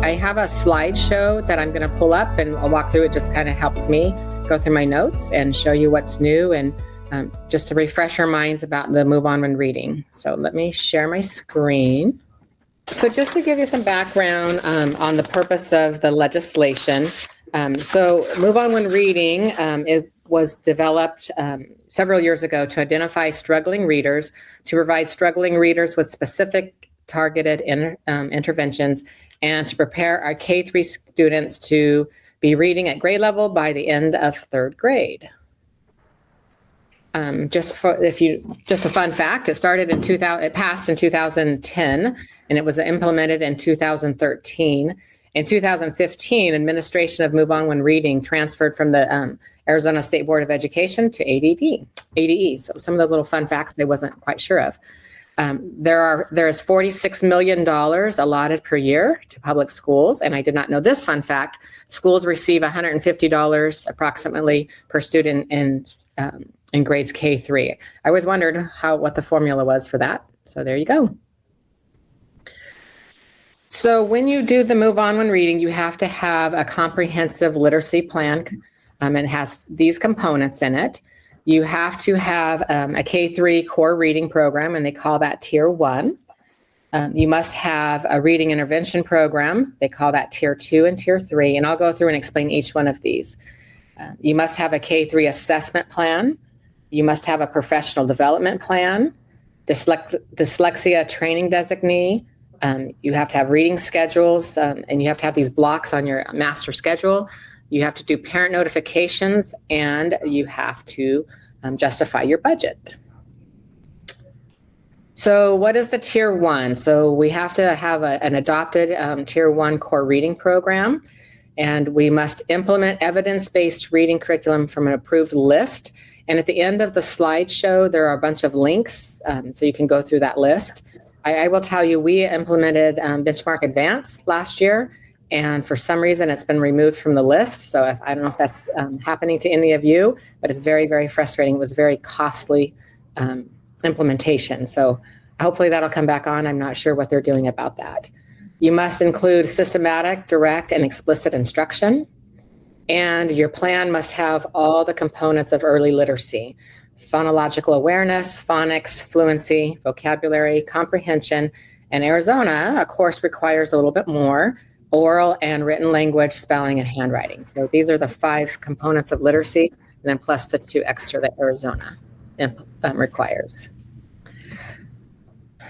I have a slideshow that I'm going to pull up and I'll walk through. It just kind of helps me go through my notes and show you what's new and just to refresh our minds about the Move On When Reading. So let me share my screen. So just to give you some background on the purpose of the legislation. So Move On When Reading, it was developed several years ago to identify struggling readers, to provide struggling readers with specific targeted interventions, and to prepare our K-3 students to be reading at grade level by the end of third grade. Just a fun fact, it passed in 2010 and it was implemented in 2013. In 2015, administration of Move On When Reading transferred from the Arizona State Board of Education to ADE. So some of those little fun facts I wasn't quite sure of. There is $46 million allotted per year to public schools, and I did not know this fun fact. Schools receive $150 approximately per student in grades K-3. I always wondered what the formula was for that. So there you go. So when you do the Move On When Reading, you have to have a comprehensive literacy plan, and it has these components in it. You have to have a K-3 core reading program, and they call that Tier 1. You must have a reading intervention program. They call that Tier 2 and Tier 3, and I'll go through and explain each one of these. You must have a K-3 assessment plan. You must have a professional development plan, dyslexia training designee. You have to have reading schedules, and you have to have these blocks on your master schedule. You have to do parent notifications, and you have to justify your budget. So what is the Tier 1? So we have to have an adopted Tier 1 core reading program, and we must implement evidence-based reading curriculum from an approved list. And at the end of the slideshow, there are a bunch of links, so you can go through that list. I will tell you, we implemented Benchmark Advance last year, and for some reason it's been removed from the list. So I don't know if that's happening to any of you, but it's very, very frustrating. It was very costly implementation. So hopefully that'll come back on. I'm not sure what they're doing about that. You must include systematic, direct, and explicit instruction. And your plan must have all the components of early literacy: phonological awareness, phonics, fluency, vocabulary, comprehension. And Arizona, of course, requires a little bit more: oral and written language, spelling, and handwriting. So these are the 5 components of literacy, and then plus the 2 extra that Arizona requires.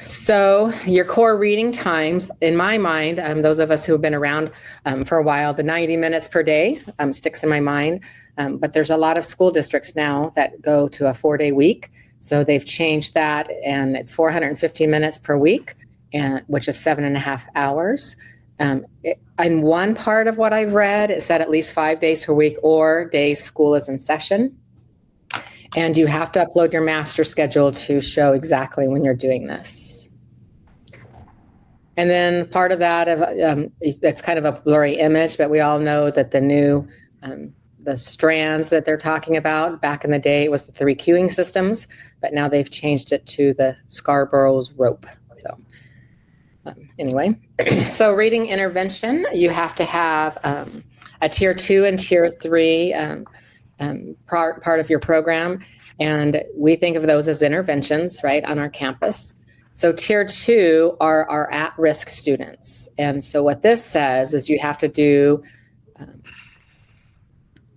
So your core reading times, in my mind, those of us who have been around for a while, the 90 minutes per day sticks in my mind. But there's a lot of school districts now that go to a 4-day week. So they've changed that, and it's 450 minutes per week, which is 7.5 hours. In one part of what I've read, it said at least 5 days per week or days school is in session. And you have to upload your master schedule to show exactly when you're doing this. And then part of that, that's kind of a blurry image, but we all know that the new, the strands that they're talking about, back in the day, it was the 3 queuing systems, but now they've changed it to the Scarborough's rope. So anyway, so reading intervention, you have to have a Tier 2 and Tier 3 part of your program, and we think of those as interventions, right, on our campus. So Tier 2 are our at-risk students, and so what this says is you have to do,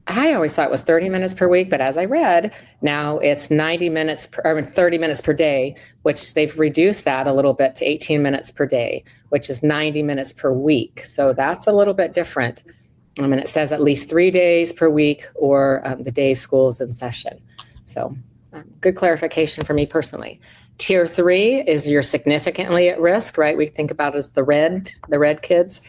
I always thought it was 30 minutes per week, but as I read, now it's 30 minutes per day, which they've reduced that a little bit to 18 minutes per day, which is 90 minutes per week. So that's a little bit different. And it says at least 3 days per week or the day school's in session. So good clarification for me personally. Tier 3 is you're significantly at risk, right? We think about it as the red kids.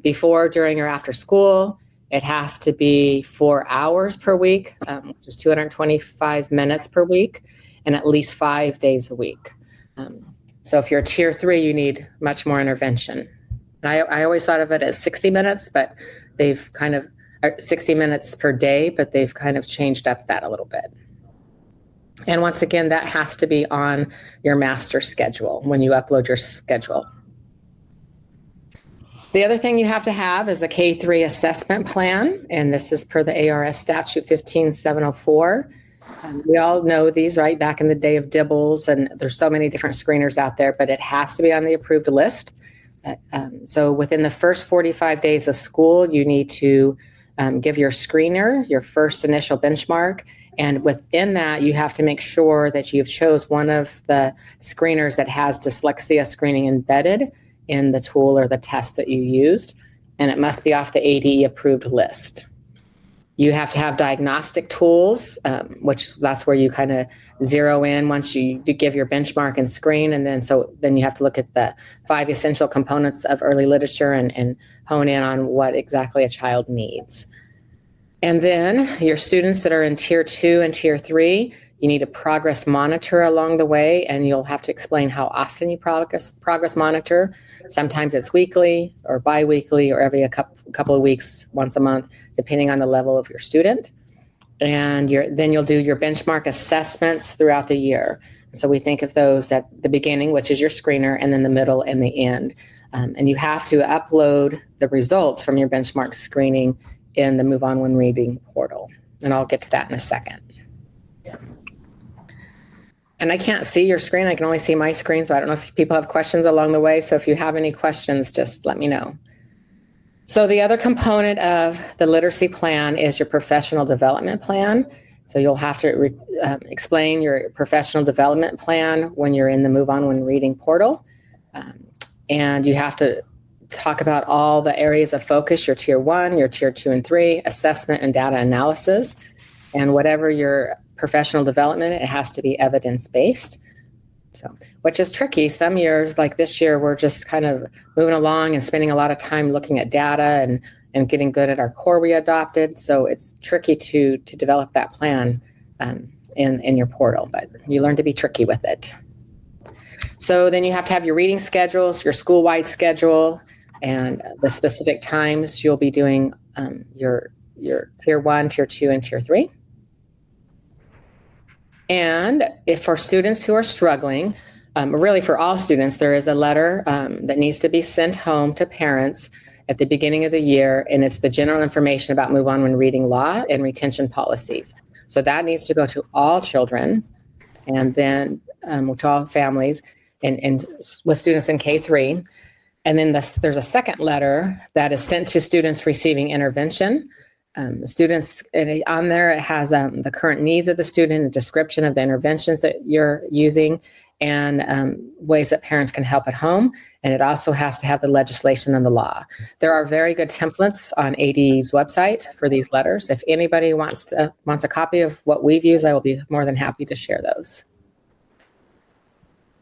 Before, during, or after school. It has to be 4 hours per week, which is 225 minutes per week, and at least 5 days a week. So if you're Tier 3, you need much more intervention. And I always thought of it as 60 minutes, but they've kind of 60 minutes per day, but they've kind of changed up that a little bit. And once again, that has to be on your master schedule when you upload your schedule. The other thing you have to have is a K-3 assessment plan, and this is per the ARS statute 15704. We all know these, right? Back in the day of Dibbles, and there's so many different screeners out there, but it has to be on the approved list. So within the first 45 days of school, you need to give your screener your first initial benchmark. And within that, you have to make sure that you've chose one of the screeners that has dyslexia screening embedded in the tool or the test that you used. And it must be off the ADE approved list. You have to have diagnostic tools, which that's where you kind of zero in once you give your benchmark and screen. And then you have to look at the 5 essential components of early literature and hone in on what exactly a child needs. And then your students that are in tier 2 and tier 3, you need a progress monitor along the way, and you'll have to explain how often you progress monitor. Sometimes it's weekly or bi-weekly or every couple of weeks, once a month, depending on the level of your student. And then you'll do your benchmark assessments throughout the year. So we think of those at the beginning, which is your screener, and then the middle and the end. And you have to upload the results from your benchmark screening in the Move On When Reading portal. And I'll get to that in a second. And I can't see your screen. I can only see my screen. So I don't know if people have questions along the way. So if you have any questions, just let me know. So the other component of the literacy plan is your professional development plan. So you'll have to explain your professional development plan when you're in the Move On When Reading portal. And you have to talk about all the areas of focus, your tier 1, your tier 2 and 3, assessment and data analysis. And whatever your professional development, it has to be evidence-based. So, which is tricky. Some years, like this year, we're just kind of moving along and spending a lot of time looking at data and getting good at our core we adopted. So it's tricky to develop that plan in your portal, but you learn to be tricky with it. So then you have to have your reading schedules, your school-wide schedule, and the specific times you'll be doing your tier 1, tier 2, and tier 3. And if for students who are struggling, really for all students, there is a letter that needs to be sent home to parents at the beginning of the year, and it's the general information about Move On When Reading law and retention policies. So that needs to go to all children, and then to all families, and with students in K-3. And then there's a second letter that is sent to students receiving intervention. Students, on there it has the current needs of the student, a description of the interventions that you're using, and ways that parents can help at home. And it also has to have the legislation and the law. There are very good templates on ADE's website for these letters. If anybody wants a copy of what we've used, I will be more than happy to share those.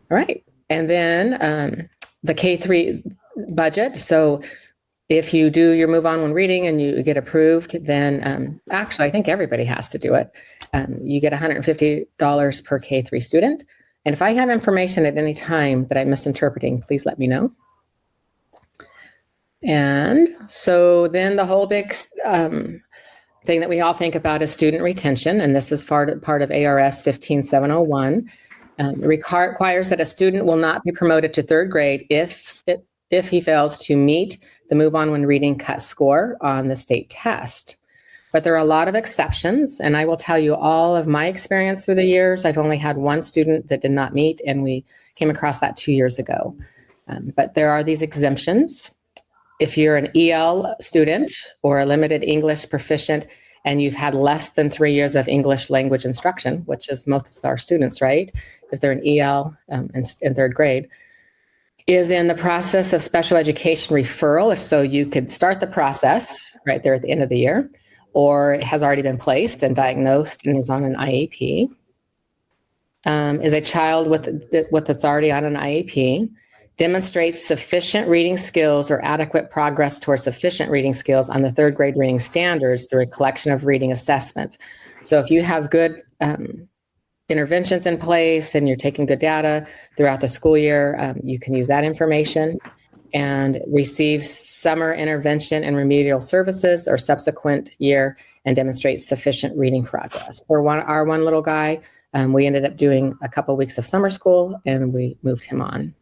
All right, and then the K-3 budget. So if you do your Move On When Reading and you get approved, then actually, I think everybody has to do it. You get $150 per K-3 student. And if I have information at any time that I'm misinterpreting, please let me know. And so then the whole big thing that we all think about is student retention. And this is part of ARS 15701. Requires that a student will not be promoted to 3rd grade if he fails to meet the Move On When Reading cut score on the state test. But there are a lot of exceptions, and I will tell you all of my experience through the years. I've only had one student that did not meet, and we came across that 2 years ago. But there are these exemptions. If you're an EL student or a limited English proficient, and you've had less than 3 years of English language instruction, which is most of our students, right? If they're an EL in 3rd grade, is in the process of special education referral. If so, you could start the process right there at the end of the year, or it has already been placed and diagnosed and is on an IEP. Is a child with that's already on an IEP, demonstrates sufficient reading skills or adequate progress towards sufficient reading skills on the 3rd grade reading standards through a collection of reading assessments. So if you have good interventions in place and you're taking good data throughout the school year, you can use that information and receive summer intervention and remedial services or subsequent year and demonstrate sufficient reading progress. For our one little guy, we ended up doing a couple of weeks of summer school and we moved him on.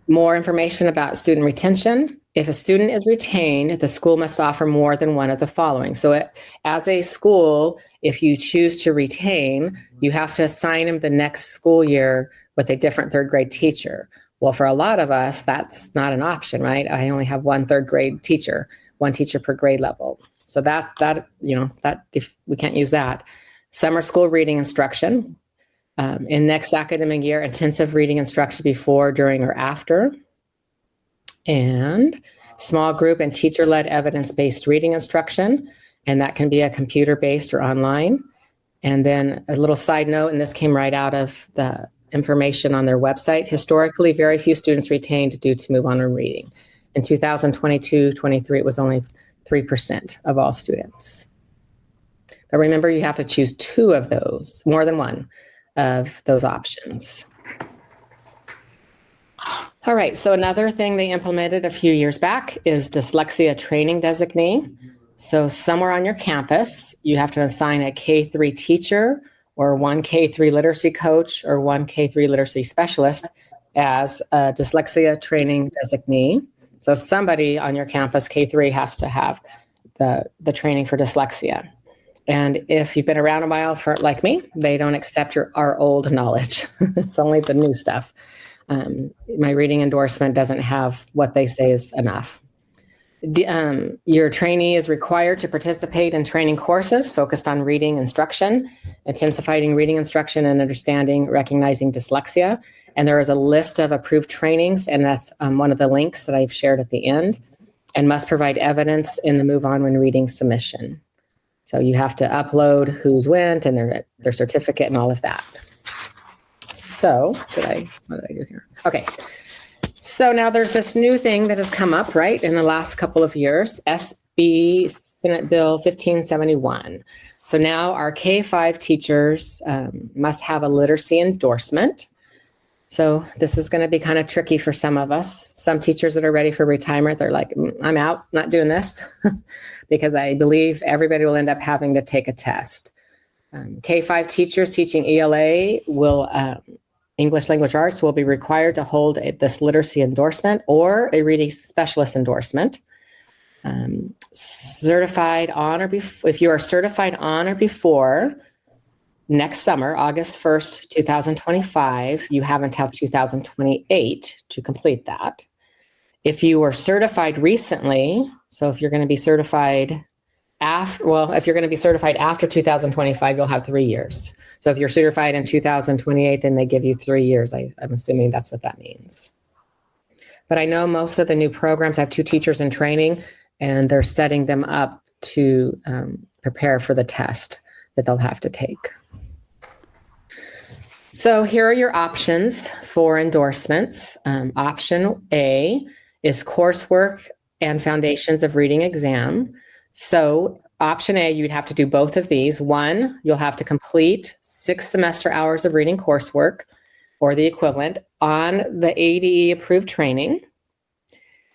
More information about student retention. If a student is retained, the school must offer more than one of the following. So as a school, if you choose to retain, you have to assign them the next school year with a different third grade teacher. Well, for a lot of us, that's not an option, right? I only have one third grade teacher, one teacher per grade level. So that if we can't use that. Summer school reading instruction. In next academic year, intensive reading instruction before, during, or after. And small group and teacher-led evidence-based reading instruction. And that can be a computer-based or online. And then a little side note, and this came right out of the information on their website. Historically, very few students retained due to move on in reading. In 2022-23, it was only 3% of all students. But remember, you have to choose two of those, more than one of those options. All right, so another thing they implemented a few years back is dyslexia training designee. So somewhere on your campus, you have to assign a K-3 teacher or one K-3 literacy coach or one K-3 literacy specialist as a dyslexia training designee. So somebody on your campus, K-3, has to have the training for dyslexia. And if you've been around a while, like me, they don't accept our old knowledge. It's only the new stuff. My reading endorsement doesn't have what they say is enough. Your trainee is required to participate in training courses focused on reading instruction, intensifying reading instruction and understanding, recognizing dyslexia. And there is a list of approved trainings, and that's one of the links that I've shared at the end, and must provide evidence in the Move On When Reading submission. So you have to upload who's went and their certificate and all of that. So what did I do here? Okay. So now there's this new thing that has come up, right, in the last couple of years, SB Senate Bill 1571. So now our K-5 teachers must have a literacy endorsement. So this is going to be kind of tricky for some of us. Some teachers that are ready for retirement, they're like, I'm out, not doing this, because I believe everybody will end up having to take a test. K-5 teachers teaching ELA will, English Language Arts, will be required to hold this literacy endorsement or a reading specialist endorsement. Certified on or before, if you are certified on or before next summer, August 1st, 2025, you have until 2028 to complete that. If you were certified recently, so if you're going to be certified if you're going to be certified after 2025, you'll have 3 years. So if you're certified in 2028, then they give you 3 years. I'm assuming that's what that means. But I know most of the new programs have 2 teachers in training, and they're setting them up to prepare for the test that they'll have to take. So here are your options for endorsements. Option A is coursework and foundations of reading exam. So option A, you'd have to do both of these. One, you'll have to complete 6 semester hours of reading coursework or the equivalent on the ADE approved training.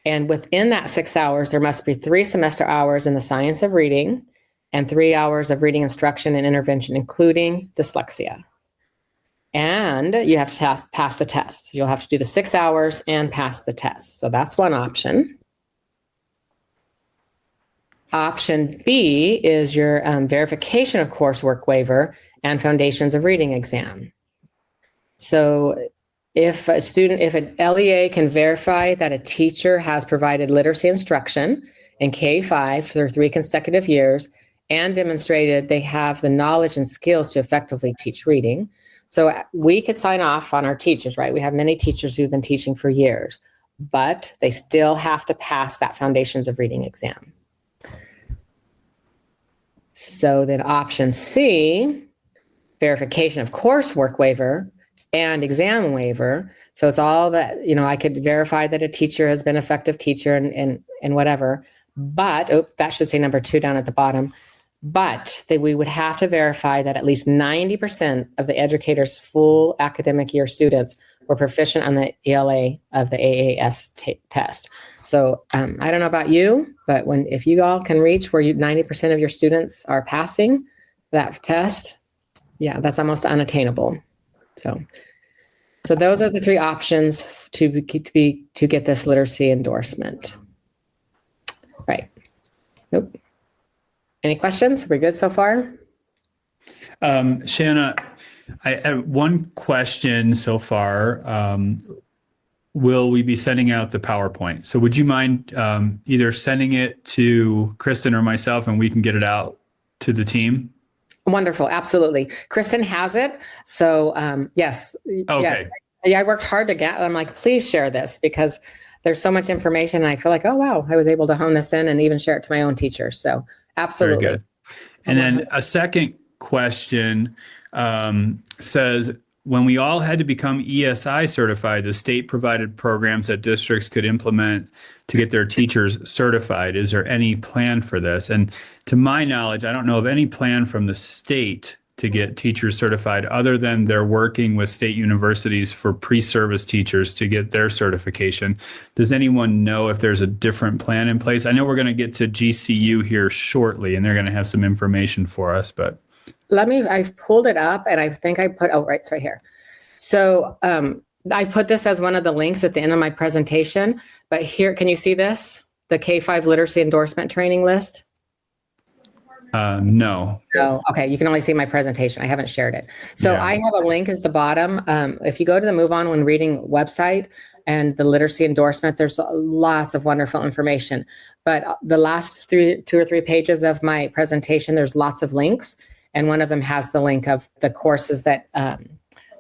And within that 6 hours, there must be 3 semester hours in the science of reading and 3 hours of reading instruction and intervention, including dyslexia. And you have to pass the test. You'll have to do the 6 hours and pass the test. So that's one option. Option B is your verification of coursework waiver and foundations of reading exam. So if an LEA can verify that a teacher has provided literacy instruction in K-5 for 3 consecutive years and demonstrated they have the knowledge and skills to effectively teach reading. So we could sign off on our teachers, right? We have many teachers who've been teaching for years, but they still have to pass that foundations of reading exam. So then option C, verification of coursework waiver and exam waiver. So it's all that, I could verify that a teacher has been an effective teacher and whatever, but, that should say number 2 down at the bottom, but we would have to verify that at least 90% of the educator's full academic year students were proficient on the ELA of the AAS test. So I don't know about you, but if you all can reach where 90% of your students are passing that test, yeah, that's almost unattainable. So those are the three options to get this literacy endorsement. Right. Nope. Any questions? We're good so far? Shanna, I have one question so far. Will we be sending out the PowerPoint? So would you mind either sending it to Kristen or myself and we can get it out to the team? Wonderful. Absolutely. Kristen has it. So yes. Okay. Yes. Yeah, I worked hard to get, I'm like, please share this because there's so much information. And I feel like, oh, wow, I was able to hone this in and even share it to my own teachers. So absolutely. Very good. And then a second question says, when we all had to become ESI certified, the state provided programs that districts could implement to get their teachers certified. Is there any plan for this? And to my knowledge, I don't know of any plan from the state to get teachers certified other than they're working with state universities for pre-service teachers to get their certification. Does anyone know if there's a different plan in place? I know we're going to get to GCU here shortly and they're going to have some information for us, but I've pulled it up and I think I put, it's right here. So I put this as one of the links at the end of my presentation, but here, can you see this? The K-5 literacy endorsement training list? No. No. Okay. You can only see my presentation. I haven't shared it. So yeah. I have a link at the bottom. If you go to the Move On When Reading website and the literacy endorsement, there's lots of wonderful information, but the last two or three pages of my presentation, there's lots of links. And one of them has the link of the courses that the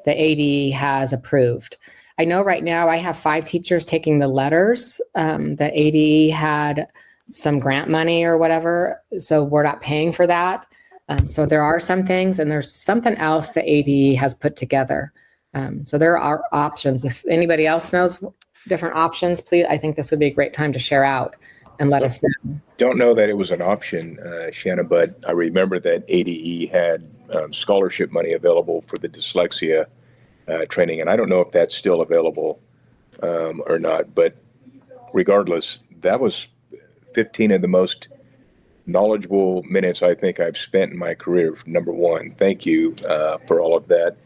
ADE has approved. I know right now I have 5 teachers taking the letters. The ADE had some grant money or whatever, so we're not paying for that. So there are some things, and there's something else the ADE has put together. So there are options. If anybody else knows different options, please, I think this would be a great time to share out and let us know. Don't know that it was an option, Shanna, but I remember that ADE had scholarship money available for the dyslexia training, and I don't know if that's still available or not, but regardless, that was 15 of the most knowledgeable minutes I think I've spent in my career. Number one, thank you for all of that.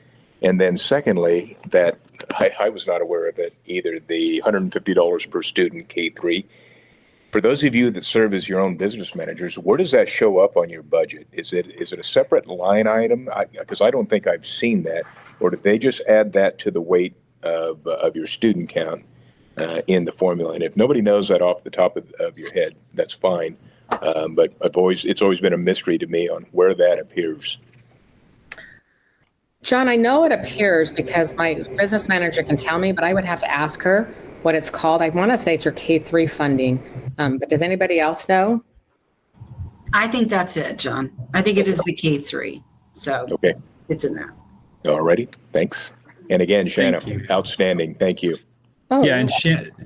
And then secondly, that I was not aware of it either, the $150 per student K-3. For those of you that serve as your own business managers, where does that show up on your budget? Is it a separate line item? Because I don't think I've seen that. Or did they just add that to the weight of your student count in the formula? And if nobody knows that off the top of your head, that's fine. But it's always been a mystery to me on where that appears. John, I know it appears because my business manager can tell me, but I would have to ask her what it's called. I want to say it's your K-3 funding, but does anybody else know? I think that's it, John. I think it is the K-3. So okay, it's in that. All righty. Thanks. And again, Shanna, outstanding. Thank you. Oh, yeah. And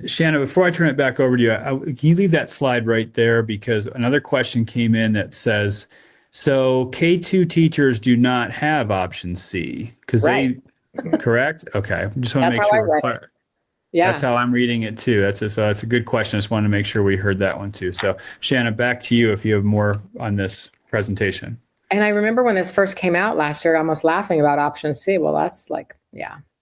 Shanna, before I turn it back over to you, can you leave that slide right there? Because another question came in that says, so K2 teachers do not have option C because they, correct? Okay. Just want to make sure we're clear. Yeah. That's how I'm reading it too. So that's a good question. I just wanted to make sure we heard that one too. So Shanna, back to you if you have more on this presentation. And I remember when this first came out last year, almost laughing about option C. Well, that's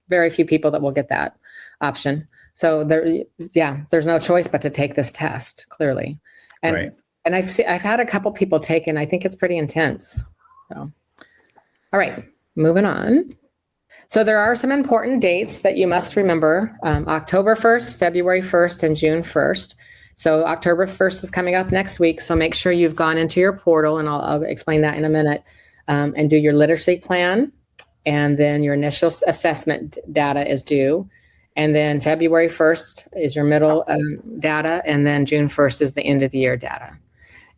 very few people that will get that option. So there's no choice but to take this test, clearly. And and I've had a couple people take it, and I think it's pretty intense. So, all right, moving on. So there are some important dates that you must remember. October 1st, February 1st, and June 1st. So October 1st is coming up next week. So make sure you've gone into your portal, and I'll explain that in a minute, and do your literacy plan. And then your initial assessment data is due. And then February 1st is your middle data. And then June 1st is the end of the year data.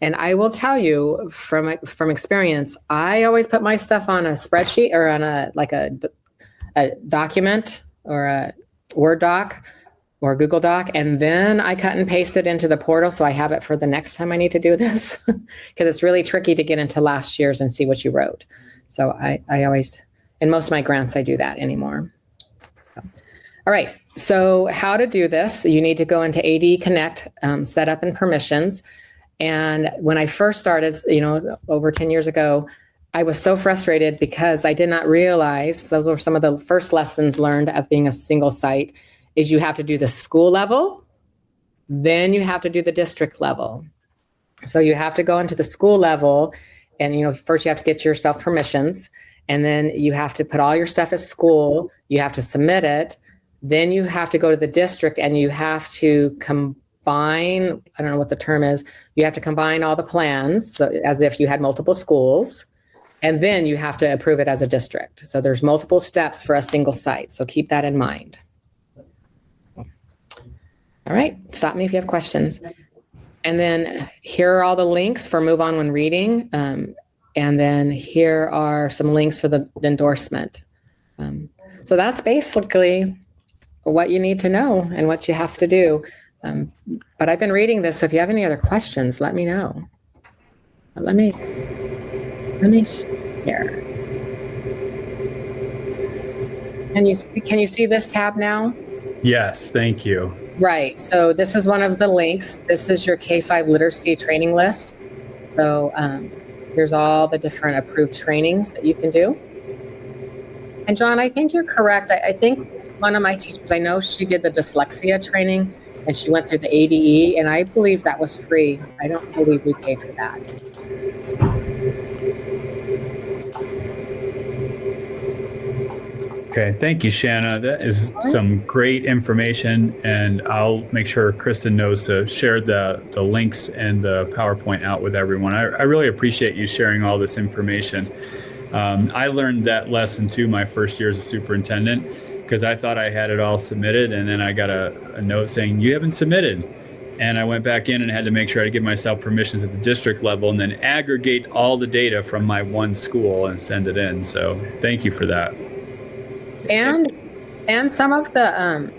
And I will tell you from experience, I always put my stuff on a spreadsheet or on a document or a Word doc or Google Doc, and then I cut and paste it into the portal so I have it for the next time I need to do this, because it's really tricky to get into last year's and see what you wrote. So I always, in most of my grants, I do that anymore. So, all right, so how to do this? You need to go into AD Connect, setup and permissions. And when I first started, over 10 years ago, I was so frustrated because I did not realize, those were some of the first lessons learned of being a single site, is you have to do the school level, then you have to do the district level. So you have to go into the school level and, first you have to get yourself permissions, and then you have to put all your stuff at school, you have to submit it, then you have to go to the district and you have to combine, I don't know what the term is, you have to combine all the plans, so as if you had multiple schools, and then you have to approve it as a district. So there's multiple steps for a single site, so keep that in mind. All right, stop me if you have questions. And then here are all the links for Move On When Reading. And then here are some links for the endorsement. So that's basically what you need to know and what you have to do. But I've been reading this, so if you have any other questions, let me know. Let me share. Can you see this tab now? Yes, thank you. Right. So this is one of the links. This is your K-5 literacy training list. So here's all the different approved trainings that you can do. And John, I think you're correct. I think one of my teachers, I know she did the dyslexia training and she went through the ADE, and I believe that was free. I don't believe we paid for that. Okay, thank you, Shanna. That is some great information, and I'll make sure Kristen knows to share the links and the PowerPoint out with everyone. I really appreciate you sharing all this information. I learned that lesson too my first year as a superintendent, because I thought I had it all submitted, and then I got a note saying, you haven't submitted. And I went back in and had to make sure I give myself permissions at the district level and then aggregate all the data from my one school and send it in. So thank you for that. And some of the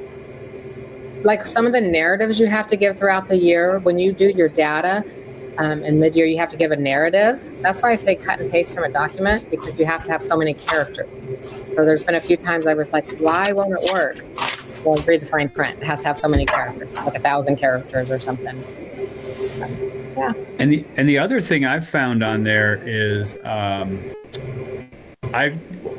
some of the narratives you have to give throughout the year when you do your data in mid-year, you have to give a narrative. That's why I say cut and paste from a document, because you have to have so many characters. So there's been a few times I was like, why won't it work? Well, read the fine print. It has to have so many characters, like 1,000 characters or something. Yeah. And the other thing I've found on there is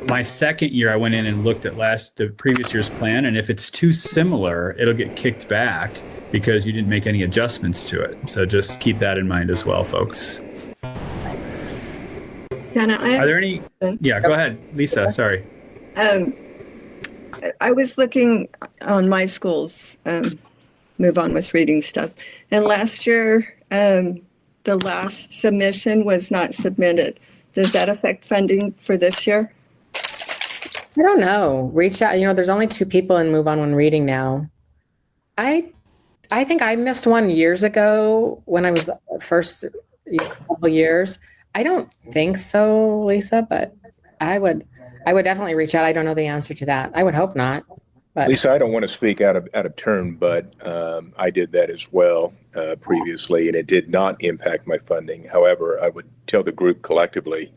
my second year I went in and looked at the previous year's plan, and if it's too similar, it'll get kicked back because you didn't make any adjustments to it. So just keep that in mind as well, folks. Shanna, are there any? Yeah, go ahead, Lisa. Sorry. I was looking on my school's Move On with Reading stuff, and last year the last submission was not submitted. Does that affect funding for this year? I don't know. Reach out. There's only 2 people in Move On When Reading now. I think I missed one years ago when I was first couple years. I don't think so, Lisa, but I would definitely reach out. I don't know the answer to that. I would hope not. But. Lisa, I don't want to speak out of turn, but I did that as well previously, and it did not impact my funding. However, I would tell the group collectively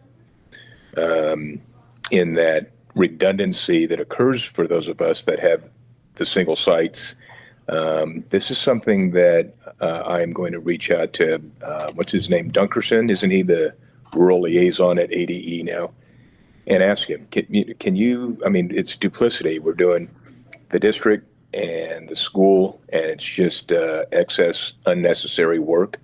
in that redundancy that occurs for those of us that have the single sites. This is something that I'm going to reach out to, what's his name, Dunkerson? Isn't he the rural liaison at ADE now? And ask him, can you, it's duplicity. We're doing the district and the school, and it's just excess, unnecessary work.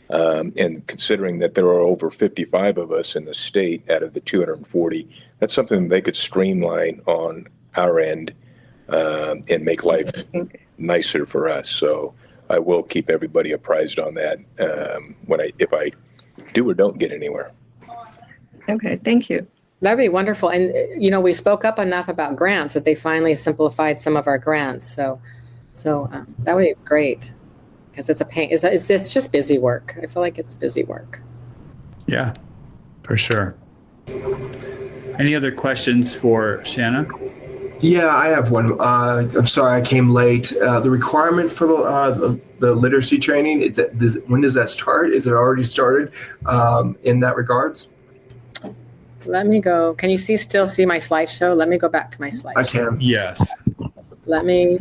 And considering that there are over 55 of us in the state out of the 240, that's something they could streamline on our end and make life nicer for us. So I will keep everybody apprised on that if I do or don't get anywhere. Okay, thank you. That'd be wonderful. And, we spoke up enough about grants that they finally simplified some of our grants. So that would be great, because it's a pain. It's just busy work. I feel like it's busy work. Yeah, for sure. Any other questions for Shanna? Yeah, I have one. I'm sorry I came late. The requirement for the literacy training, when does that start? Is it already started in that regards? Let me go. Can you still see my slideshow? Let me go back to my slideshow. I can. Yes. Let me.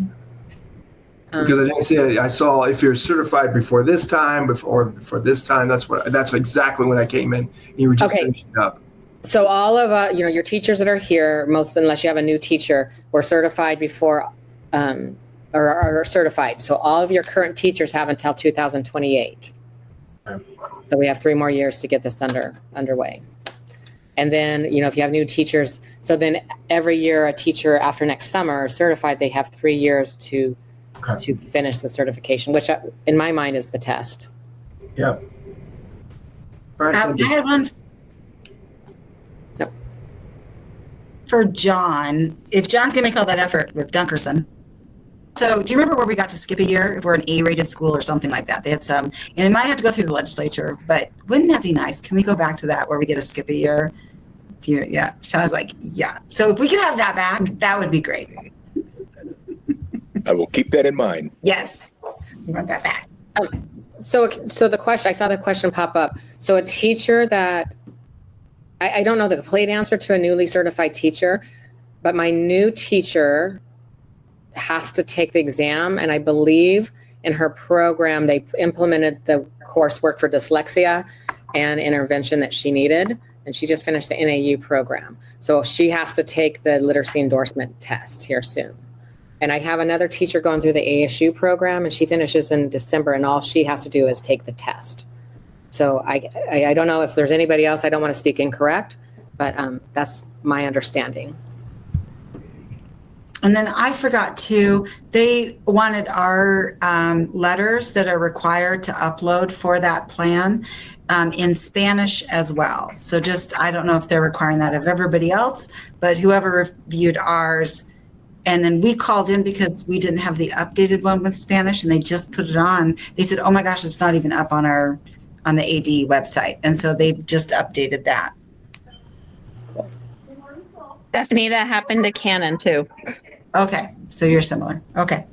Because I didn't see it. I saw if you're certified before this time, before this time. That's exactly when I came in. You were just finishing up. So all of your teachers that are here, most unless you have a new teacher, were certified before, or are certified. So all of your current teachers have until 2028. So we have 3 more years to get this underway. And then, if you have new teachers, so then every year a teacher after next summer is certified, they have 3 years to finish the certification, which in my mind is the test. Yeah. All right, I had one Yep. for John. If John's going to make all that effort with Dunkerson. So do you remember where we got to skip a year if we're an A-rated school or something like that? They had some, and it might have to go through the legislature, but wouldn't that be nice? Can we go back to that where we get to skip a year? Yeah. So I was like, yeah. So if we could have that back, that would be great. I will keep that in mind. Yes. We want that back. So the question, I saw the question pop up. So a teacher that, I don't know the complete answer to a newly certified teacher, but my new teacher has to take the exam. And I believe in her program, they implemented the coursework for dyslexia and intervention that she needed. And she just finished the NAU program. So she has to take the literacy endorsement test here soon. And I have another teacher going through the ASU program, and she finishes in December, and all she has to do is take the test. So I don't know if there's anybody else. I don't want to speak incorrect, but that's my understanding. And then I forgot too, they wanted our letters that are required to upload for that plan in Spanish as well. So I don't know if they're requiring that of everybody else, but whoever reviewed ours, and then we called in because we didn't have the updated one with Spanish, and they just put it on. They said, oh my gosh, it's not even up on the AD website. And so they've just updated that. Stephanie, that happened to Canon too. Okay, so you're similar. Okay.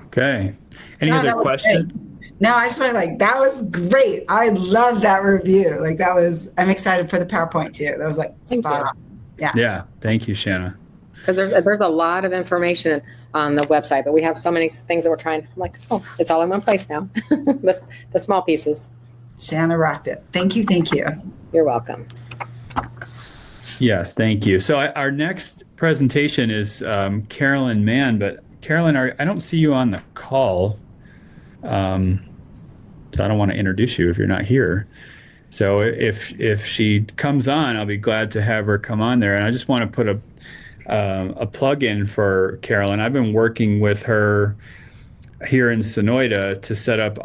Okay. Any No, other that was questions? great. No, I just want to that was great. I love that review. I'm excited for the PowerPoint too. That was spot on. Yeah. Yeah. Thank you, Shanna. Because there's a lot of information on the website, but we have so many things that we're trying. I'm like, oh, it's all in one place now. the small pieces. Shanna rocked it. Thank you. Thank you. You're welcome. Yes, thank you. So our next presentation is Carolyn Mann, but Carolyn, I don't see you on the call. So I don't want to introduce you if you're not here. So if she comes on, I'll be glad to have her come on there. And I just want to put a plug in for Carolyn. I've been working with her here in Sonoyta to set up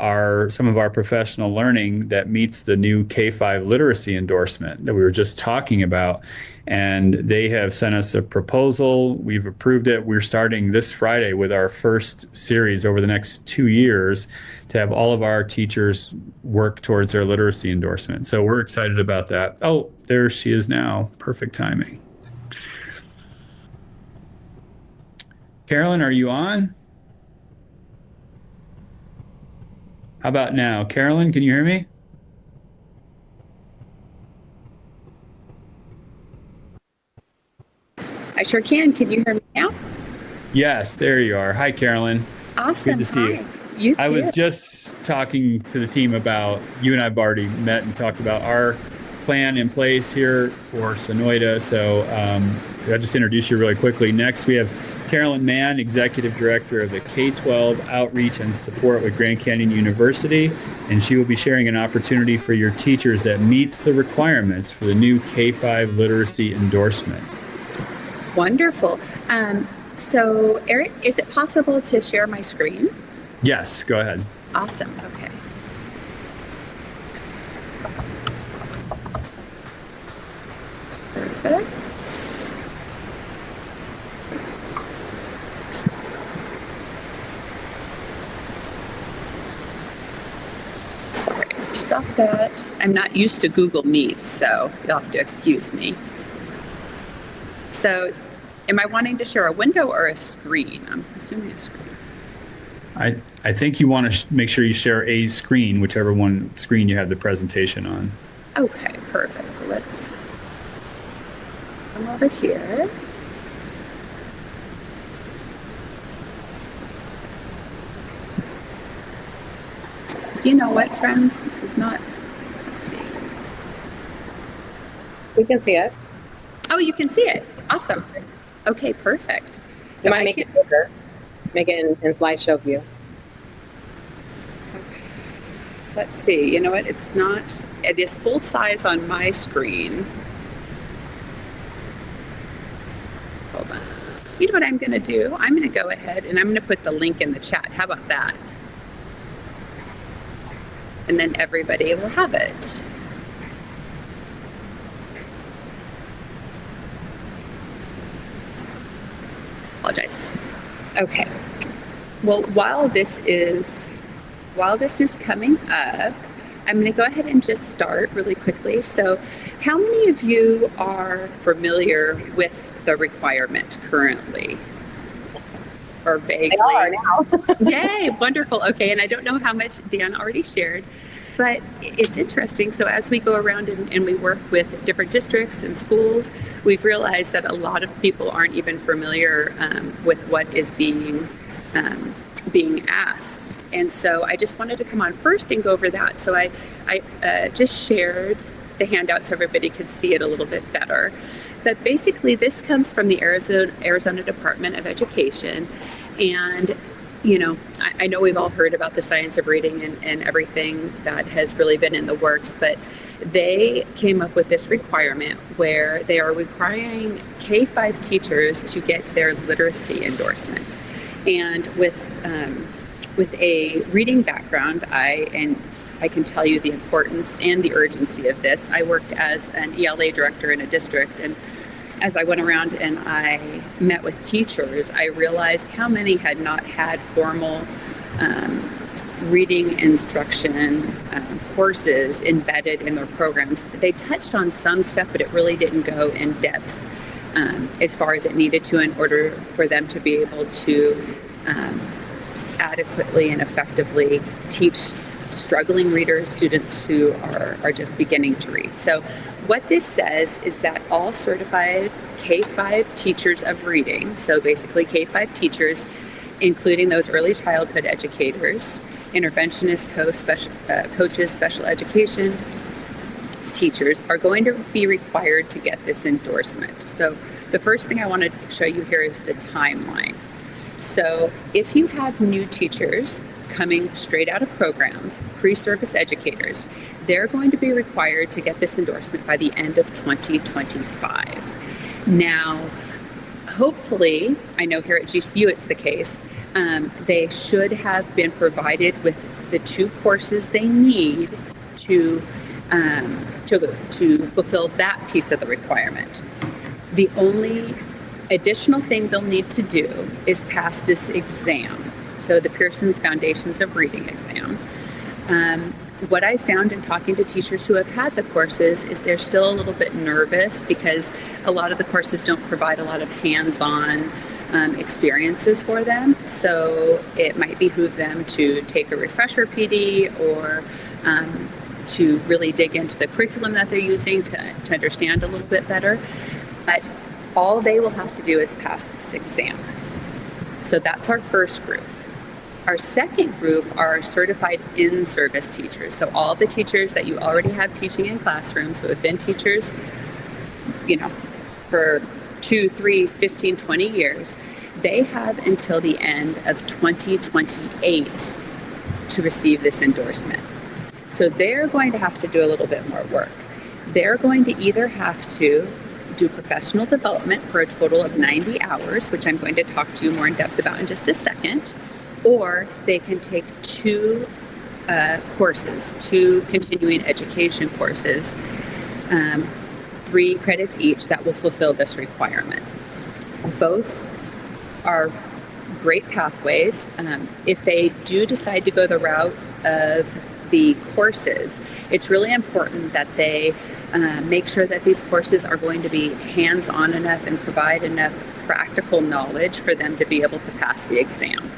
some of our professional learning that meets the new K-5 literacy endorsement that we were just talking about. And they have sent us a proposal. We've approved it. We're starting this Friday with our first series over the next 2 years to have all of our teachers work towards their literacy endorsement. So we're excited about that. Oh, there she is now. Perfect timing. Carolyn, are you on? How about now? Carolyn, can you hear me? I sure can. Can you hear me now? Yes, there you are. Hi, Carolyn. Awesome. Good to see you. You too. I was just talking to the team about, you and I have already met and talked about our plan in place here for Sonoyta. So I'll just introduce you really quickly. Next, we have Carolyn Mann, Executive Director of the K-12 Outreach and Support with Grand Canyon University, and she will be sharing an opportunity for your teachers that meets the requirements for the new K-5 literacy endorsement. Wonderful. So, Eric, is it possible to share my screen? Yes, go ahead. Awesome. Okay. Perfect. Sorry, stop that. I'm not used to Google Meets, so you'll have to excuse me. So, am I wanting to share a window or a screen? I'm assuming a screen. I think you want to make sure you share a screen, whichever one screen you have the presentation on. Okay, perfect. Let's come over here. You know what, friends? This is not, let's see. We can see it. Oh, you can see it. Awesome. Okay, perfect. So might make it bigger. Make it in slideshow view. Okay. Let's see. You know what? It's not, it is full size on my screen. Hold on. You know what I'm going to do? I'm going to go ahead and I'm going to put the link in the chat. How about that? And then everybody will have it. Apologize. Okay. Well, while this is coming up, I'm going to go ahead and just start really quickly. So, how many of you are familiar with the requirement currently? Or vaguely? They are now. Yay, wonderful. Okay, and I don't know how much Deanna already shared, but it's interesting. So as we go around and we work with different districts and schools, we've realized that a lot of people aren't even familiar with what is being asked. And so I just wanted to come on first and go over that. So I just shared the handout so everybody could see it a little bit better. But basically, this comes from the Arizona Department of Education. And, you know, I know we've all heard about the science of reading and everything that has really been in the works, but they came up with this requirement where they are requiring K-5 teachers to get their literacy endorsement. And with a reading background, I can tell you the importance and the urgency of this. I worked as an ELA director in a district, and as I went around and I met with teachers, I realized how many had not had formal reading instruction courses embedded in their programs. They touched on some stuff, but it really didn't go in depth as far as it needed to in order for them to be able to adequately and effectively teach struggling readers, students who are just beginning to read. So what this says is that all certified K-5 teachers of reading, so basically K-5 teachers, including those early childhood educators, interventionists, coaches, special education teachers, are going to be required to get this endorsement. So the first thing I want to show you here is the timeline. So if you have new teachers coming straight out of programs, pre-service educators, they're going to be required to get this endorsement by the end of 2025. Now, hopefully, I know here at GCU it's the case, they should have been provided with the 2 courses they need to fulfill that piece of the requirement. The only additional thing they'll need to do is pass this exam. So the Pearson's Foundations of Reading exam. What I found in talking to teachers who have had the courses is they're still a little bit nervous because a lot of the courses don't provide a lot of hands-on experiences for them. So it might behoove them to take a refresher PD or to really dig into the curriculum that they're using to understand a little bit better. But all they will have to do is pass this exam. So that's our first group. Our second group are certified in-service teachers. So all the teachers that you already have teaching in classrooms who have been teachers, you know, for 2, 3, 15, 20 years, they have until the end of 2028 to receive this endorsement. So they're going to have to do a little bit more work. They're going to either have to do professional development for a total of 90 hours, which I'm going to talk to you more in depth about in just a second, or they can take 2 courses, 2 continuing education courses, 3 credits each that will fulfill this requirement. Both are great pathways. If they do decide to go the route of the courses, it's really important that they make sure that these courses are going to be hands-on enough and provide enough practical knowledge for them to be able to pass the exam.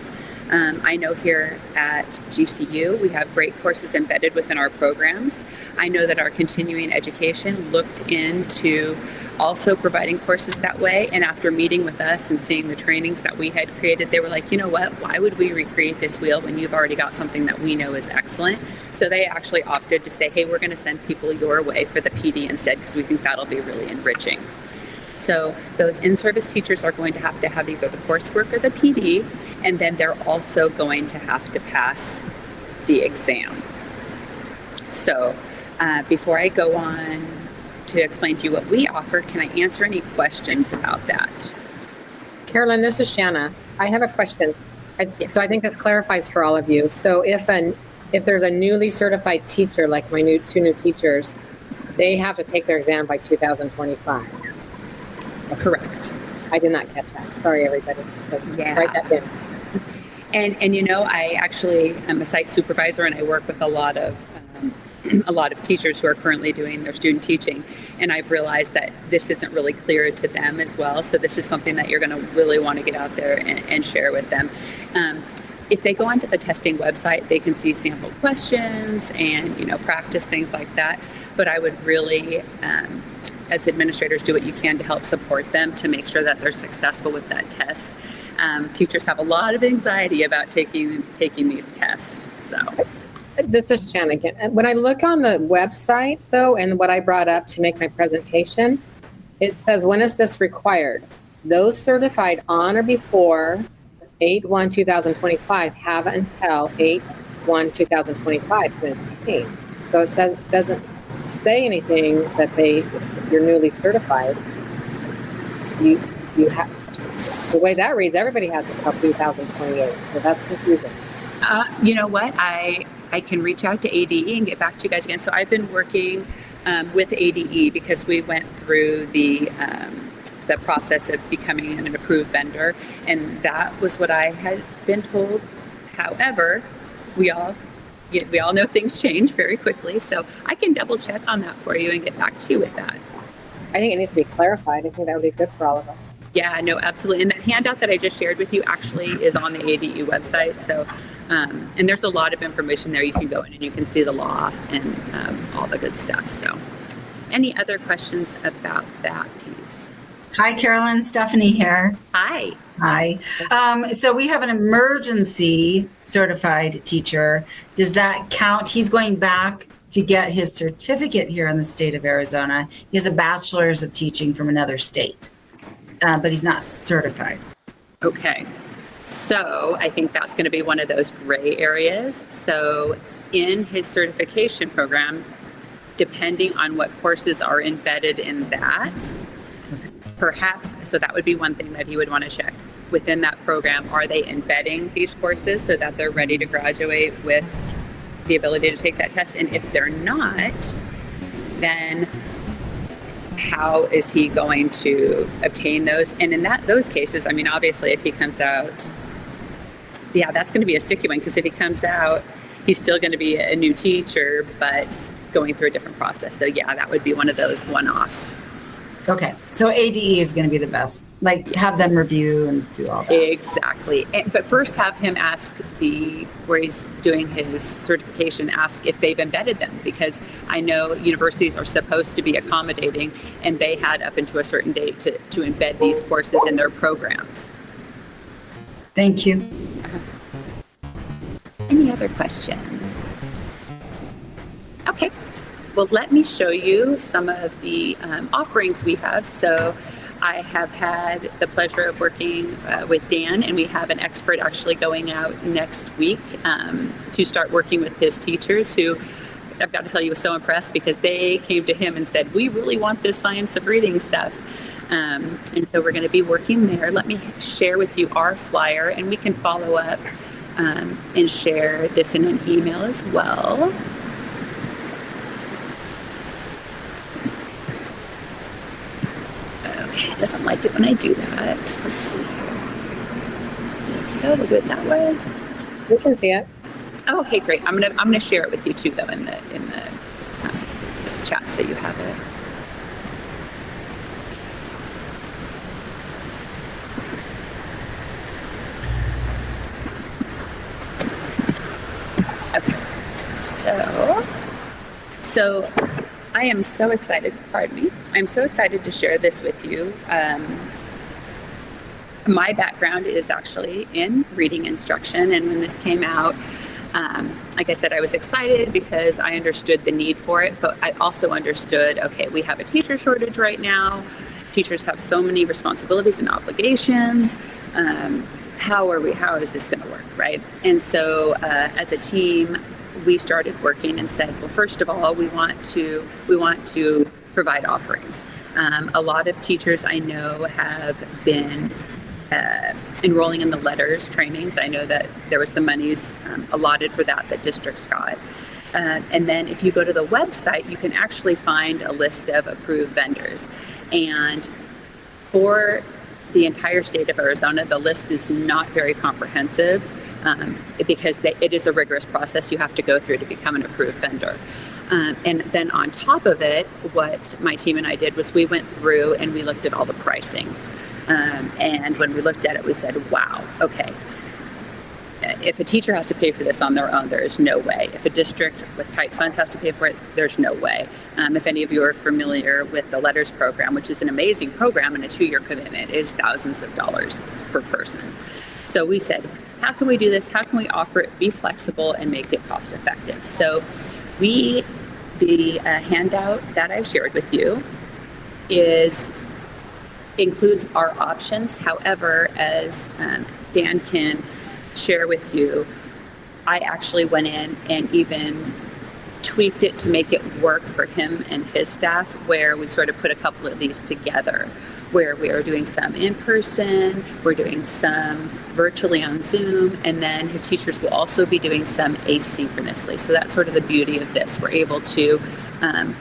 I know here at GCU, we have great courses embedded within our programs. I know that our continuing education looked into also providing courses that way. And after meeting with us and seeing the trainings that we had created, they were like, you know what, why would we recreate this wheel when you've already got something that we know is excellent? So they actually opted to say, hey, we're going to send people your way for the PD instead, because we think that'll be really enriching. So those in-service teachers are going to have either the coursework or the PD, and then they're also going to have to pass the exam. So before I go on to explain to you what we offer, can I answer any questions about that? Carolyn, this is Shanna. I have a question. So I think this clarifies for all of you. So if there's a newly certified teacher, like my two new teachers, they have to take their exam by 2025. Correct. I did not catch that. Sorry, everybody. So Yeah. write that down. And you know, I actually am a site supervisor, and I work with a lot of teachers who are currently doing their student teaching, and I've realized that this isn't really clear to them as well. So this is something that you're going to really want to get out there and share with them. If they go onto the testing website, they can see sample questions and, you know, practice things like that. But I would really, as administrators, do what you can to help support them to make sure that they're successful with that test. Teachers have a lot of anxiety about taking these tests. So This is Shanna again. When I look on the website, though, and what I brought up to make my presentation, it says, when is this required? Those certified on or before 8/1/2025 have until 8/1/2025 to obtain. So it doesn't say anything that you're newly certified. You have, the way that reads, everybody has until 2028. So that's confusing. you know what? I can reach out to ADE and get back to you guys again. So I've been working with ADE because we went through the process of becoming an approved vendor, and that was what I had been told. However, we all know things change very quickly, so I can double check on that for you and get back to you with that. I think it needs to be clarified. I think that would be good for all of us. Yeah, no, absolutely. And that handout that I just shared with you actually is on the ADE website. So, and there's a lot of information there. You can go in and you can see the law and all the good stuff. So, any other questions about that piece? Hi, Carolyn. Stephanie here. Hi. Hi. So we have an emergency certified teacher. Does that count? He's going back to get his certificate here in the state of Arizona. He has a bachelor's of teaching from another state, but he's not certified. Okay. So I think that's going to be one of those gray areas. So in his certification program, depending on what courses are embedded in that, perhaps, so that would be one thing that he would want to check within that program. Are they embedding these courses so that they're ready to graduate with the ability to take that test? And if they're not, then how is he going to obtain those? And in those cases, I mean, obviously, if he comes out, yeah, that's going to be a sticky one, because if he comes out, he's still going to be a new teacher, but going through a different process. So yeah, that would be one of those one-offs. Okay, so ADE is going to be the best. Like, have them review and do all that. Exactly. But first have him ask where he's doing his certification, ask if they've embedded them, because I know universities are supposed to be accommodating, and they had up until a certain date to embed these courses in their programs. Thank you. Any other questions? Okay. Well, let me show you some of the offerings we have. So I have had the pleasure of working with Dan, and we have an expert actually going out next week to start working with his teachers, who I've got to tell you was so impressed, because they came to him and said, we really want this science of reading stuff. And so we're going to be working there. Let me share with you our flyer, and we can follow up and share this in an email as well. Okay, it doesn't like it when I do that. Let's see here. There we go. We'll do it that way. We can see it. Oh, okay, great. I'm gonna share it with you too, though, in the chat, so you have it. So I am so excited, pardon me, I'm so excited to share this with you. My background is actually in reading instruction, and when this came out, like I said, I was excited because I understood the need for it, but I also understood, okay, we have a teacher shortage right now. Teachers have so many responsibilities and obligations. How is this going to work, right? And so as a team, we started working and said, well, first of all, we want to provide offerings. A lot of teachers I know have been enrolling in the letters trainings. I know that there was some monies allotted for that districts got. And then if you go to the website, you can actually find a list of approved vendors. And for the entire state of Arizona, the list is not very comprehensive because it is a rigorous process you have to go through to become an approved vendor. And then on top of it, what my team and I did was we went through and we looked at all the pricing. And when we looked at it, we said, wow, okay. If a teacher has to pay for this on their own, there is no way. If a district with tight funds has to pay for it, there's no way. If any of you are familiar with the Letters program, which is an amazing program and a 2-year commitment, it is thousands of dollars per person. So we said, how can we do this? How can we offer it, be flexible, and make it cost effective? So the handout that I've shared with you includes our options. However, as Dan can share with you, I actually went in and even tweaked it to make it work for him and his staff, where we sort of put a couple of these together, where we are doing some in person, we're doing some virtually on Zoom, and then his teachers will also be doing some asynchronously. So that's sort of the beauty of this. We're able to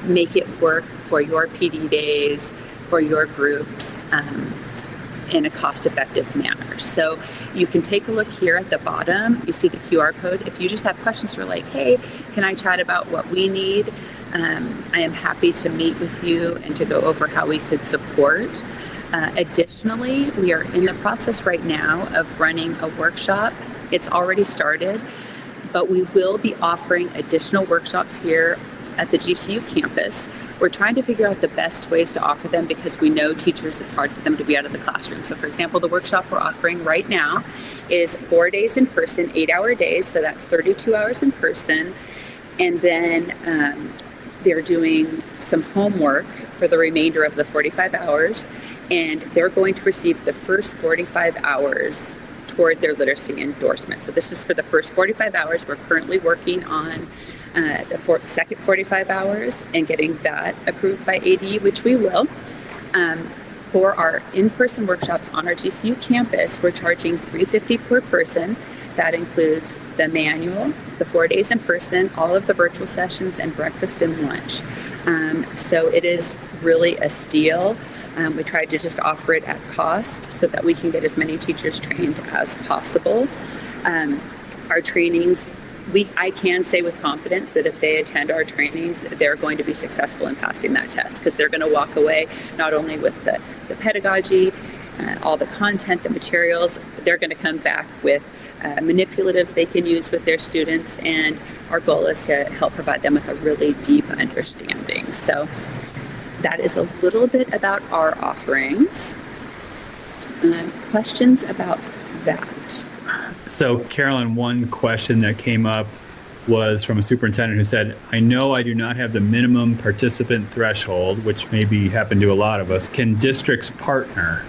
make it work for your PD days, for your groups, in a cost-effective manner. So you can take a look here at the bottom. You see the QR code. If you just have questions for like, hey, can I chat about what we need? I am happy to meet with you and to go over how we could support. Additionally, we are in the process right now of running a workshop. It's already started, but we will be offering additional workshops here at the GCU campus. We're trying to figure out the best ways to offer them because we know teachers, it's hard for them to be out of the classroom. So for example, the workshop we're offering right now is 4 days in person, 8-hour days. So that's 32 hours in person. And then they're doing some homework for the remainder of the 45 hours. And they're going to receive the first 45 hours toward their literacy endorsement. So this is for the first 45 hours. We're currently working on the second 45 hours and getting that approved by AD, which we will. For our in-person workshops on our GCU campus, we're charging $350 per person. That includes the manual, the 4 days in person, all of the virtual sessions, and breakfast and lunch. So it is really a steal. We tried to just offer it at cost so that we can get as many teachers trained as possible. Our trainings, I can say with confidence that if they attend our trainings, they're going to be successful in passing that test because they're going to walk away not only with the pedagogy, all the content, the materials, they're going to come back with manipulatives they can use with their students, and our goal is to help provide them with a really deep understanding. So that is a little bit about our offerings. Questions about that? So, Carolyn, one question that came up was from a superintendent who said, I know I do not have the minimum participant threshold, which maybe happened to a lot of us. Can districts partner?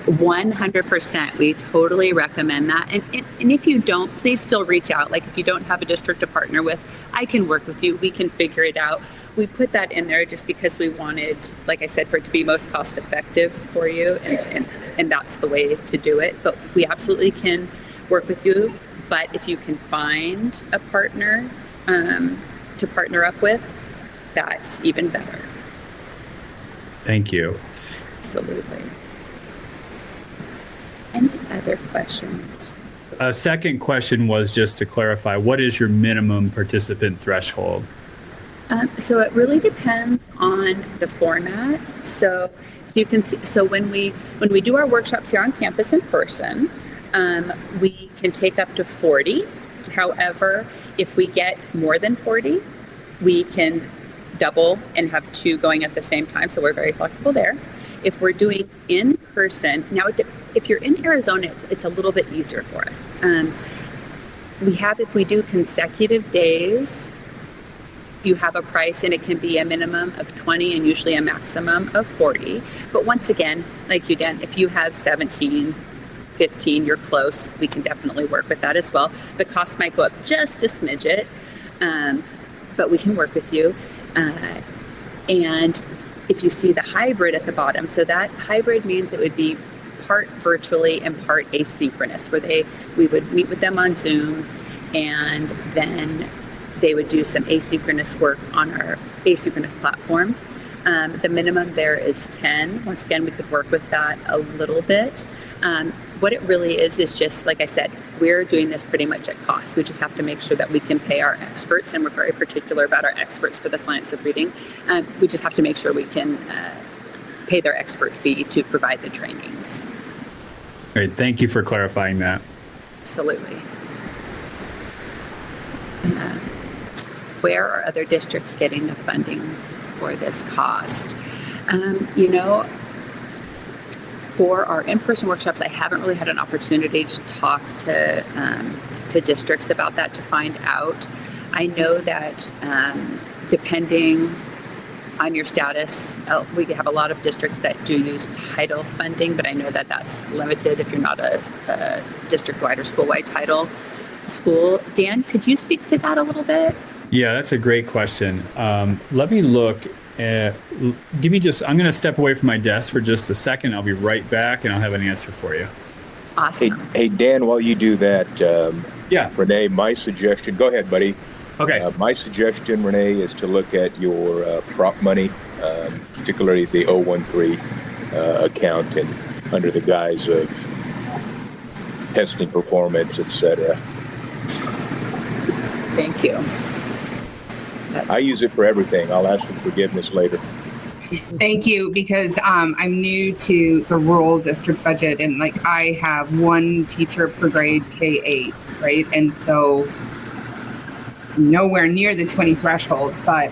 100%. We totally recommend that. And if you don't, please still reach out. Like if you don't have a district to partner with, I can work with you. We can figure it out. We put that in there just because we wanted, like I said, for it to be most cost effective for you. And that's the way to do it. But we absolutely can work with you. But if you can find a partner to partner up with, that's even better. Thank you. Absolutely. Any other questions? A second question was just to clarify, what is your minimum participant threshold? So it really depends on the format. So you can see, so when we do our workshops here on campus in person, we can take up to 40. However, If we get more than 40, we can double and have 2 going at the same time. So we're very flexible there. If we're doing in person, now if you're in Arizona, it's a little bit easier for us. If we do consecutive days, you have a price, and it can be a minimum of 20 and usually a maximum of 40. But once again, like you, Dan, if you have 17, 15, you're close, we can definitely work with that as well. The cost might go up just a smidget, but we can work with you. And if you see the hybrid at the bottom, so that hybrid means it would be part virtually and part asynchronous, where we would meet with them on Zoom, and then they would do some asynchronous work on our asynchronous platform. The minimum there is 10. Once again, we could work with that a little bit. What it really is just, like I said, we're doing this pretty much at cost. We just have to make sure that we can pay our experts, and we're very particular about our experts for the science of reading. We just have to make sure we can pay their expert fee to provide the trainings. Great. Thank you for clarifying that. Absolutely. Where are other districts getting the funding for this cost? For our in-person workshops, I haven't really had an opportunity to talk to districts about that to find out. I know that depending on your status, we have a lot of districts that do use title funding, but I know that that's limited if you're not a district-wide or school-wide title school. Dan, could you speak to that a little bit? Yeah, that's a great question. Let me look. I'm going to step away from my desk for just a second. I'll be right back, and I'll have an answer for you. Awesome. Hey, Dan, while you do that, Yeah. Renee, my suggestion, go ahead, buddy. Okay. My suggestion, Renee, is to look at your prop money, particularly the 013 account, and under the guise of testing performance, etc. Thank you. I use it for everything. I'll ask for forgiveness later. Thank you, because I'm new to the rural district budget, and I have 1 teacher per grade K-8, right? And so nowhere near the 20 threshold, but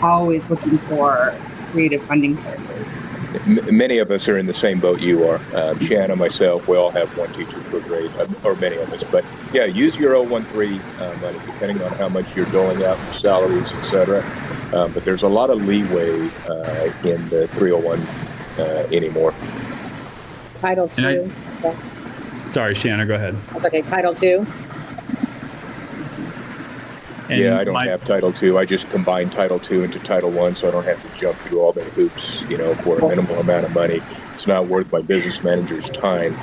always looking for creative funding sources. Many of us are in the same boat you are. Shanna, myself, we all have 1 teacher per grade, or many of us. But yeah, use your 013 money, depending on how much you're doling out for salaries, etc. But there's a lot of leeway in the 301 anymore. Title II. Sorry, Shanna, go ahead. Okay, Title II. And yeah, I don't have Title II. I just combine Title II into Title I, so I don't have to jump through all the hoops, for a minimal amount of money. It's not worth my business manager's time.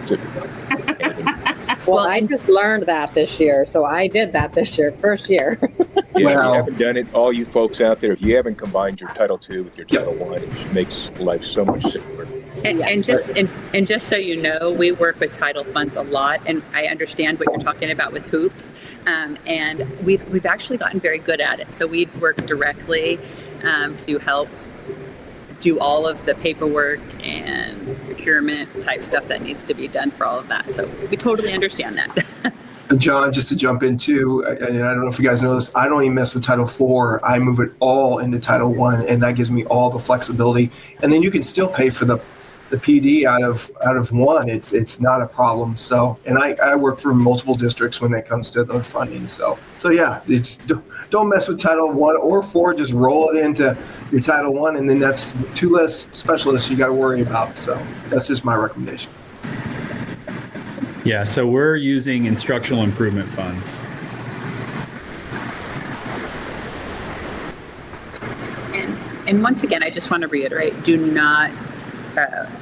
Well, I just learned that this year, so I did that this year, first year. Yeah, if Wow. you haven't done it, all you folks out there, if you haven't combined your Title II with your Title I, it just makes life so much simpler. And just so you know, we work with title funds a lot, and I understand what you're talking about with hoops. And we've actually gotten very good at it. So we work directly to help do all of the paperwork and procurement type stuff that needs to be done for all of that. So we totally understand that. John, just to jump in too, and I don't know if you guys know this, I don't even mess with Title IV. I move it all into Title I, and that gives me all the flexibility. And then you can still pay for the PD out of one. It's not a problem. So, and I work for multiple districts when it comes to the funding. So yeah, it's don't mess with Title I or IV. Just roll it into your Title I, and then that's 2 less specialists you got to worry about. So that's just my recommendation. Yeah, so we're using instructional improvement funds. And once again, I just want to reiterate, do not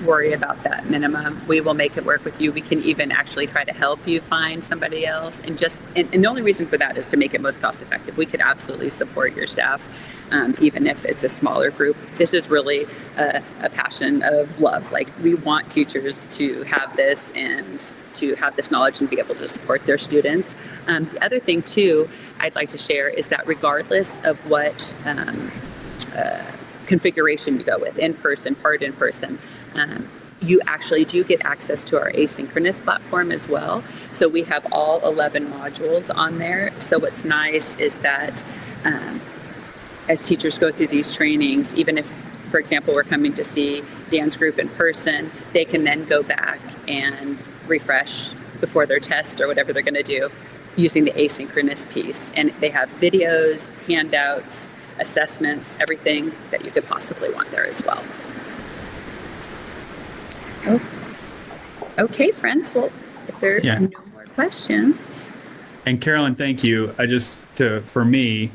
worry about that minimum. We will make it work with you. We can even actually try to help you find somebody else. And the only reason for that is to make it most cost effective. We could absolutely support your staff, even if it's a smaller group. This is really a passion of love. We want teachers to have this and to have this knowledge and be able to support their students. The other thing too, I'd like to share is that regardless of what configuration you go with, in person, part in person, you actually do get access to our asynchronous platform as well. So we have all 11 modules on there. So what's nice is that as teachers go through these trainings, even if, for example, we're coming to see Dan's group in person, they can then go back and refresh before their test or whatever they're going to do using the asynchronous piece. And they have videos, handouts, assessments, everything that you could possibly want there as well. Oh. Okay, friends. Well, if there are no more questions. And Carolyn, thank you. For me,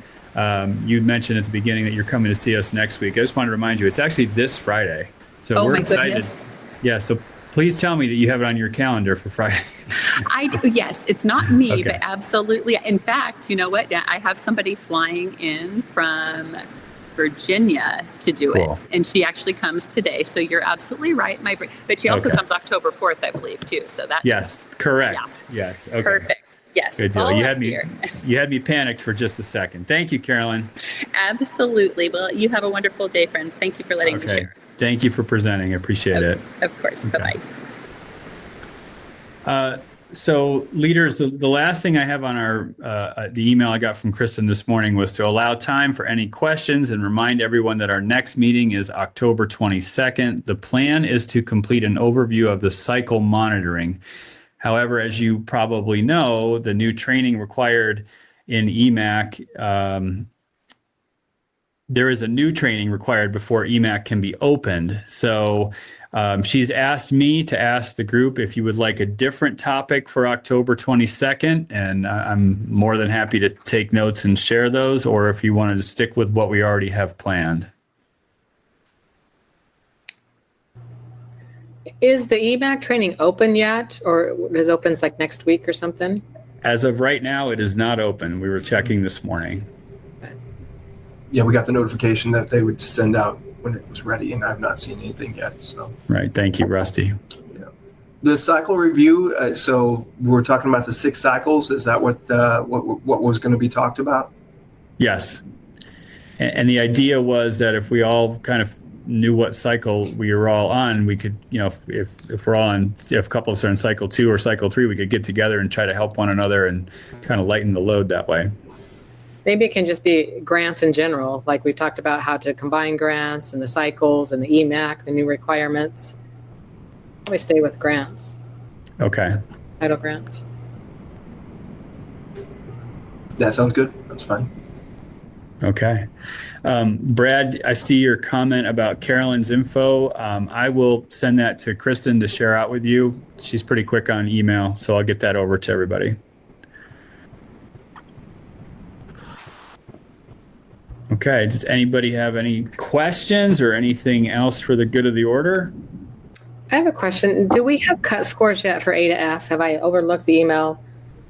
you mentioned at the beginning that you're coming to see us next week. I just want to remind you, it's actually this Friday. So we're excited. Goodness. Yeah. So please tell me that you have it on your calendar for Friday. I do. Yes, it's not me, but absolutely. In fact, you know what? I have somebody flying in from Virginia to do it, and she actually comes today. So you're absolutely right. But she also comes October 4th, I believe, too. So that's yes, correct. Yeah. Yes. Okay. Perfect. Yes. Good deal. You had me panicked for just a second. Thank you, Carolyn. Absolutely. Well, you have a wonderful day, friends. Thank you for letting me share. Thank you for presenting. I appreciate it. Of course. Okay. Bye-bye. So leaders, the last thing I have on the email I got from Kristen this morning was to allow time for any questions and remind everyone that our next meeting is October 22nd. The plan is to complete an overview of the cycle monitoring. However, as you probably know, the new training required in EMAC, there is a new training required before EMAC can be opened. So she's asked me to ask the group if you would like a different topic for October 22nd, and I'm more than happy to take notes and share those, or if you wanted to stick with what we already have planned. Is the EMAC training open yet, or is it opens like next week or something? As of right now, it is not open. We were checking this morning. Yeah, we got the notification that they would send out when it was ready, and I've not seen anything yet. So right, thank you, Rusty. Yeah. The cycle review. So we're talking about the 6 cycles. Is that what was going to be talked about? Yes, and the idea was that if we all kind of knew what cycle we were all on, we could, if we're all on, if a couple of us are in cycle 2 or cycle 3, we could get together and try to help one another and kind of lighten the load that way. Maybe it can just be grants in general, like we talked about how to combine grants and the cycles and the EMAC, the new requirements. We stay with grants. Okay. Title grants. That sounds good. That's fine. Okay. Brad, I see your comment about Carolyn's info. I will send that to Kristen to share out with you. She's pretty quick on email, so I'll get that over to everybody. Okay, does anybody have any questions or anything else for the good of the order? I have a question. Do we have cut scores yet for A to F? Have I overlooked the email?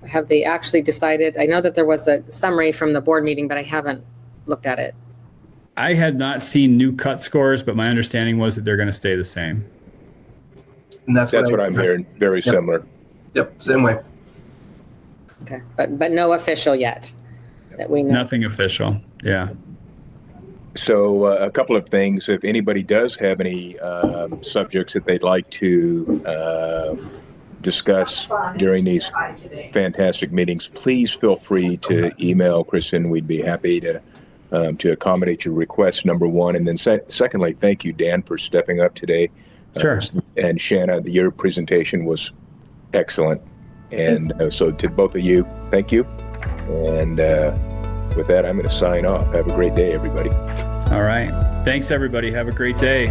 Have they actually decided? I know that there was a summary from the board meeting, but I haven't looked at it. I had not seen new cut scores, but my understanding was that they're going to stay the same. And that's what I'm hearing. Very similar. Yep, same way. Okay, but no official yet that we know. Nothing official. Yeah. So a couple of things. If anybody does have any subjects that they'd like to discuss during these fantastic meetings, please feel free to email Kristen. We'd be happy to accommodate your request, number one. And then secondly, thank you, Dan, for stepping up today. Sure. And Shanna, your presentation was excellent. And so to both of you, thank you. And with that, I'm going to sign off. Have a great day, everybody. All right. Thanks, everybody. Have a great day.